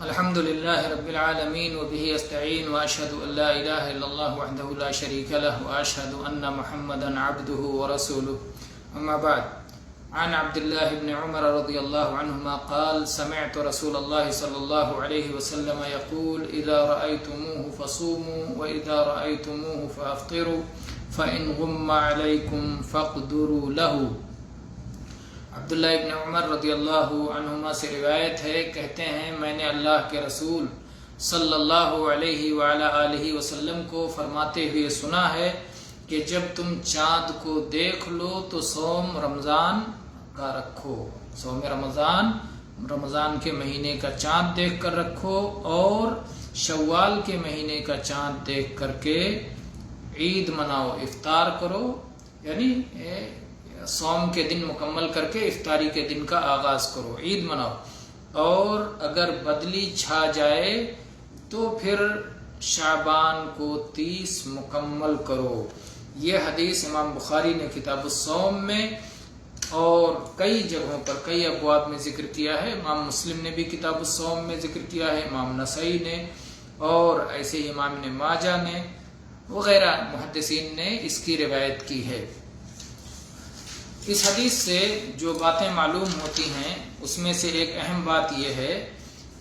الحمد لله رب العالمين وبه استعين واشهد ان لا اله الا الله وحده لا شريك له واشهد ان محمدا عبده ورسوله اما بعد. عن عبد الله بن عمر رضي الله عنهما قال سمعت رسول الله صلى الله عليه وسلم يقول اذا رايتموه فصوموا واذا رايتموه فافطروا فان غم عليكم فاقدروا له. عبداللہ ابن عمر رضی اللہ عنہما سے روایت ہے، کہتے ہیں میں نے اللہ کے رسول صلی اللہ علیہ وعلی آلہ وسلم کو فرماتے ہوئے سنا ہے کہ جب تم چاند کو دیکھ لو تو صوم رمضان کا رکھو، صوم رمضان کے مہینے کا چاند دیکھ کر رکھو، اور شوال کے مہینے کا چاند دیکھ کر کے عید مناؤ، افطار کرو، یعنی صوم کے دن مکمل کر کے افطاری کے دن کا آغاز کرو، عید مناؤ. اور اگر بدلی چھا جائے تو پھر شعبان کو 30 مکمل کرو. یہ حدیث امام بخاری نے کتاب الصوم میں اور کئی جگہوں پر کئی ابواب میں ذکر کیا ہے. امام مسلم نے بھی کتاب الصوم میں ذکر کیا ہے، امام نسائی نے، اور ایسے ہی امام ابن ماجہ نے وغیرہ محدثین نے اس کی روایت کی ہے. اس حدیث سے جو باتیں معلوم ہوتی ہیں اس میں سے ایک اہم بات یہ ہے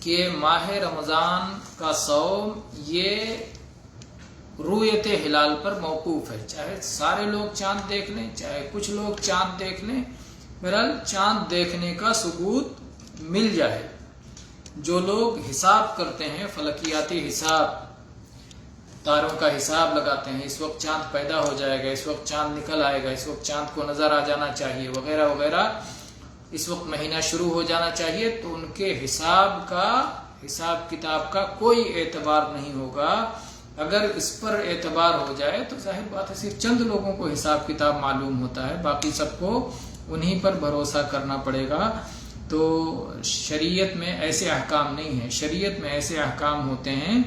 کہ ماہ رمضان کا صوم یہ رؤیت ہلال پر موقوف ہے، چاہے سارے لوگ چاند دیکھ لیں چاہے کچھ لوگ چاند دیکھ لیں، بہرحال چاند دیکھنے کا ثبوت مل جائے. جو لوگ حساب کرتے ہیں، فلکیاتی حساب، تاروں کا حساب لگاتے ہیں، اس وقت چاند پیدا ہو جائے گا، اس وقت چاند نکل آئے گا، اس وقت چاند کو نظر آ جانا چاہیے وغیرہ وغیرہ، اس وقت مہینہ شروع ہو جانا چاہیے، تو ان کے حساب کتاب کا کوئی اعتبار نہیں ہوگا. اگر اس پر اعتبار ہو جائے تو ظاہر بات ہے صرف چند لوگوں کو حساب کتاب معلوم ہوتا ہے، باقی سب کو انہی پر بھروسہ کرنا پڑے گا. تو شریعت میں ایسے احکام نہیں ہیں. شریعت میں ایسے احکام ہوتے ہیں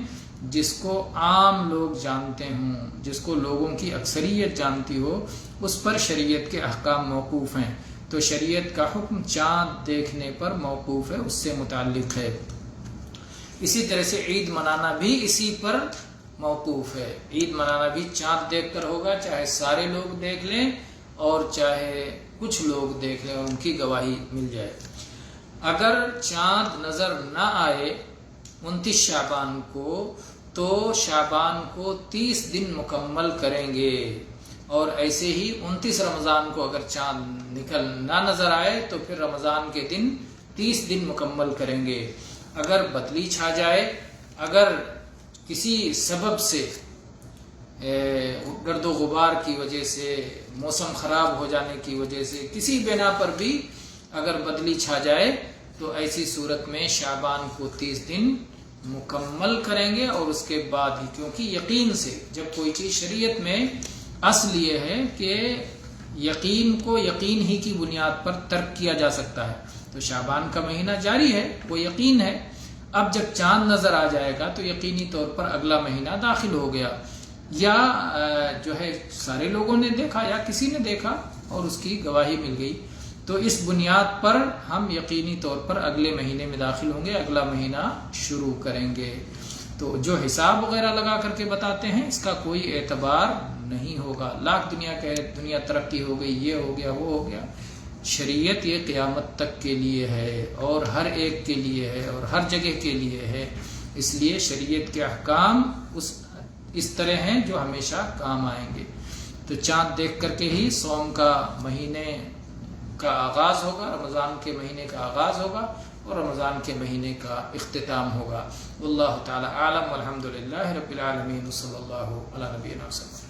جس کو عام لوگ جانتے ہوں، جس کو لوگوں کی اکثریت جانتی ہو، اس پر شریعت کے احکام موقوف ہیں. تو شریعت کا حکم چاند دیکھنے پر موقوف ہے، اس سے متعلق ہے. اسی طرح سے عید منانا بھی اسی پر موقوف ہے. عید منانا بھی چاند دیکھ کر ہوگا، چاہے سارے لوگ دیکھ لیں اور چاہے کچھ لوگ دیکھ لیں اور ان کی گواہی مل جائے. اگر چاند نظر نہ آئے 29 شعبان کو، تو شعبان کو 30 دن مکمل کریں گے، اور ایسے ہی 29 رمضان کو اگر چاند نہ نظر آئے تو پھر رمضان کے دن 30 دن مکمل کریں گے. اگر بدلی چھا جائے، اگر کسی سبب سے گرد و غبار کی وجہ سے، موسم خراب ہو جانے کی وجہ سے، کسی بنا پر بھی اگر بدلی چھا جائے تو ایسی صورت میں شعبان کو 30 دن مکمل کریں گے. اور اس کے بعد ہی، کیونکہ یقین سے جب کوئی چیز، شریعت میں اصل یہ ہے کہ یقین کو یقین ہی کی بنیاد پر ترک کیا جا سکتا ہے. تو شعبان کا مہینہ جاری ہے، وہ یقین ہے. اب جب چاند نظر آ جائے گا تو یقینی طور پر اگلا مہینہ داخل ہو گیا، یا جو ہے سارے لوگوں نے دیکھا یا کسی نے دیکھا اور اس کی گواہی مل گئی، تو اس بنیاد پر ہم یقینی طور پر اگلے مہینے میں داخل ہوں گے، اگلا مہینہ شروع کریں گے. تو جو حساب وغیرہ لگا کر کے بتاتے ہیں اس کا کوئی اعتبار نہیں ہوگا. لاکھ دنیا ترقی ہو گئی، یہ ہو گیا وہ ہو گیا. شریعت یہ قیامت تک کے لیے ہے اور ہر ایک کے لیے ہے اور ہر جگہ کے لیے ہے. اس لیے شریعت کے احکام اس طرح ہیں جو ہمیشہ کام آئیں گے. تو چاند دیکھ کر کے ہی صوم کا مہینے کا آغاز ہوگا، رمضان کے مہینے کا آغاز ہوگا اور رمضان کے مہینے کا اختتام ہوگا. واللہ تعالی اعلم والحمد للہ رب العالمین، صلی اللہ علی نبینا وسلم.